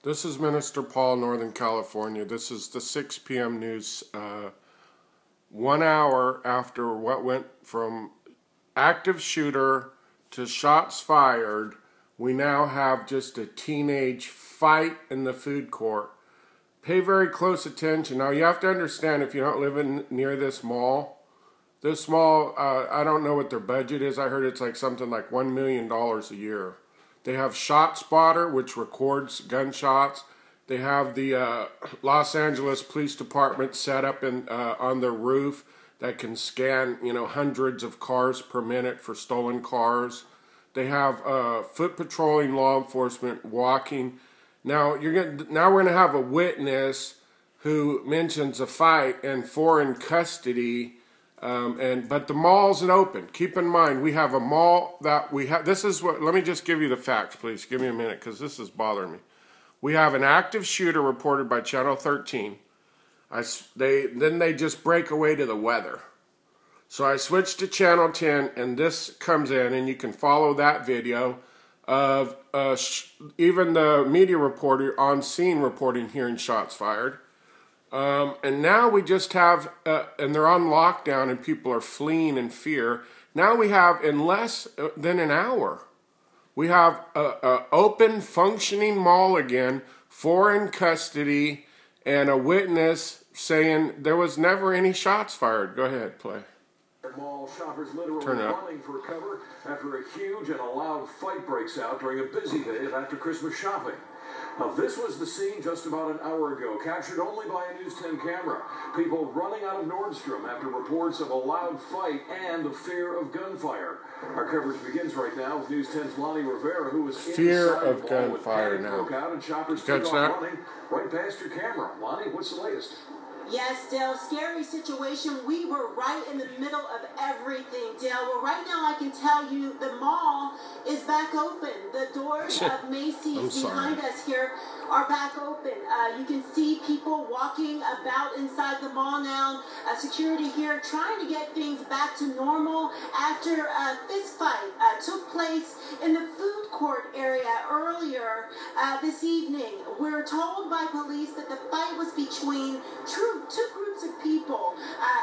This is Minister Paul, Northern California. This is the 6 p.m. news. 1 hour after what went from active shooter to shots fired, we now have just a teenage fight in the food court. Pay very close attention. Now, you have to understand, if you don't live near this mall, I don't know what their budget is. I heard it's like something like $1 million a year. They have Shot Spotter, which records gunshots. They have the Los Angeles Police Department set up on their roof that can scan, hundreds of cars per minute for stolen cars. They have foot patrolling law enforcement walking. Now we're gonna have a witness who mentions a fight and 4 in custody. But the mall isn't open. Keep in mind, we have a mall that we have. Let me just give you the facts, please. Give me a minute, because this is bothering me. We have an active shooter reported by Channel 13. Then they just break away to the weather. So I switched to Channel 10, and this comes in, and you can follow that video of even the media reporter on scene reporting hearing shots fired. And now we just have, and they're on lockdown and people are fleeing in fear. Now we have, in less than an hour, we have an open, functioning mall again, 4 in custody, and a witness saying there was never any shots fired. Go ahead, play. Mall shoppers literally running for cover after a huge and a loud fight breaks out during a busy day of after Christmas shopping. Now, this was the scene just about an hour ago, captured only by a News 10 camera. People running out of Nordstrom after reports of a loud fight and the fear of gunfire. Our coverage begins right now with News 10's Lonnie Rivera, who was fear inside of gunfire now. Broke out and shoppers took off running right past your camera. Lonnie, what's the latest? Yes, Dale, scary situation. We were right in the middle of everything, Dale. Well, right now I can tell you the mall is back open. The doors of Macy's behind us here are back open. You can see people walking about inside the mall now. Security here trying to get things back to normal after a fist fight took place in the food court area earlier this evening. We're told by police that the fight was between two groups of people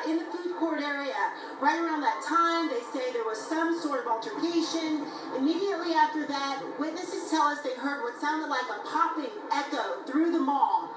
in the food court area. Right around that time, they say there was some sort of altercation. Immediately after that, witnesses tell us they heard what sounded like a popping echo through the mall.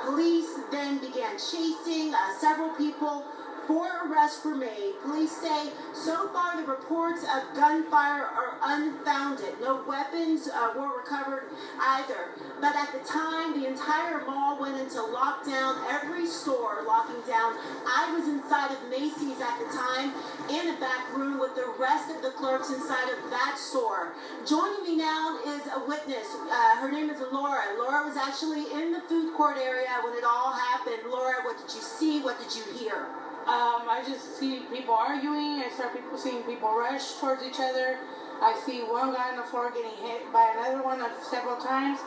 Police then began chasing several people. 4 arrests were made. Police say so far the reports of gunfire are unfounded. No weapons were recovered either. But at the time, the entire mall went into lockdown, every store locking down. I was inside of Macy's at the time in a back room with the rest of the clerks inside of that store. Joining me now is a witness. Her name is Laura. Laura was actually in the food court area when it all happened. Laura, what did you see? What did you hear? I just see people arguing. I start seeing people rush towards each other. I see one guy on the floor getting hit by another one several times.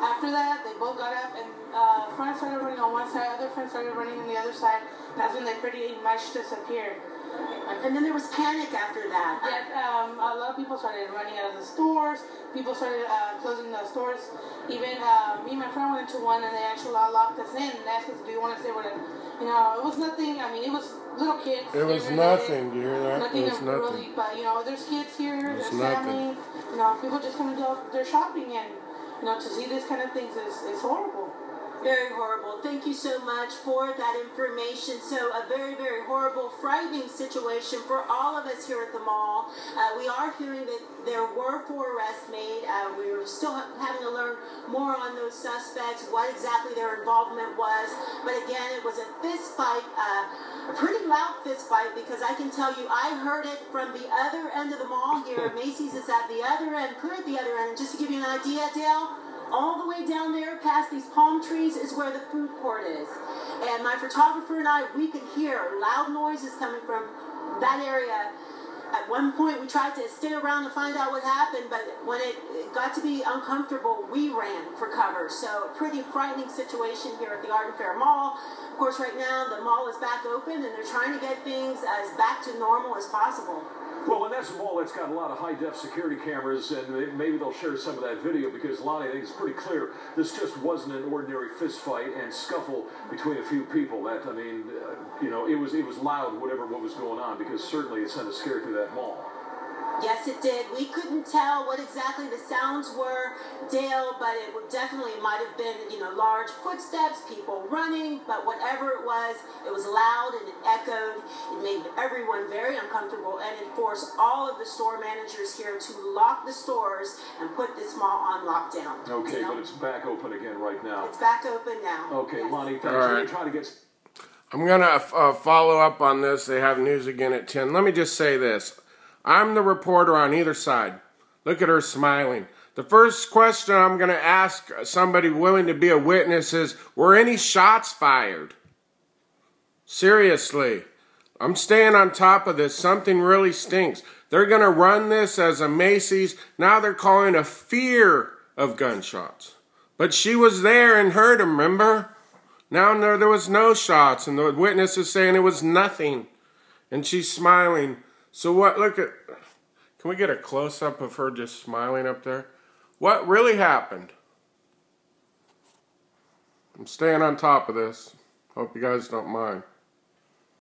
After that, they both got up and friends started running on one side, other friends started running on the other side. That's when they pretty much disappeared. And then there was panic after that. Yeah, a lot of people started running out of the stores. People started closing the stores. Even me and my friend went into one, and they actually locked us in and asked us, "Do you want to stay with it?" It was nothing. I mean, it was little kids. It was nothing. Do you hear that? Nothing it was nothing. Really, but there's kids here. There's nothing. family. People just come and do their shopping, and to see this kind of things is horrible. Very horrible. Thank you so much for that information. So a very, very horrible, frightening situation for all of us here at the mall. We are hearing that there were 4 arrests made. We're still having to learn more on those suspects, what exactly their involvement was. But again, it was a fist fight, a pretty loud fist fight, because I can tell you I heard it from the other end of the mall here. Macy's is at the other end, clear at the other end. And just to give you an idea, Dale, all the way down there past these palm trees is where the food court is. And my photographer and I, we could hear loud noises coming from that area. At one point, we tried to stay around to find out what happened, but when it got to be uncomfortable, we ran for cover. So a pretty frightening situation here at the Arden Fair Mall. Of course, right now, the mall is back open, and they're trying to get things as back to normal as possible. Well, and that's a mall that's got a lot of high-def security cameras, and maybe they'll share some of that video because, Lonnie, I think it's pretty clear this just wasn't an ordinary fist fight and scuffle between a few people. That, I mean, you know, it was loud, what was going on, because certainly it sent a scare through that mall. Yes, it did. We couldn't tell what exactly the sounds were, Dale, but it definitely might have been, you know, large footsteps, people running, but whatever it was loud and it echoed. It made everyone very uncomfortable, and it forced all of the store managers here to lock the stores and put this mall on lockdown. Okay, you know? but it's back open again right now. It's back open now. Okay, yes. Lonnie, thanks. All right. Trying to get... I'm going to follow up on this. They have news again at 10. Let me just say this. I'm the reporter on either side. Look at her smiling. The first question I'm going to ask somebody willing to be a witness is, were any shots fired? Seriously. I'm staying on top of this. Something really stinks. They're going to run this as a Macy's. Now they're calling a fear of gunshots. But she was there and heard them, remember? Now there was no shots, and the witness is saying it was nothing. And she's smiling. So what, look at, can we get a close-up of her just smiling up there? What really happened? I'm staying on top of this. Hope you guys don't mind.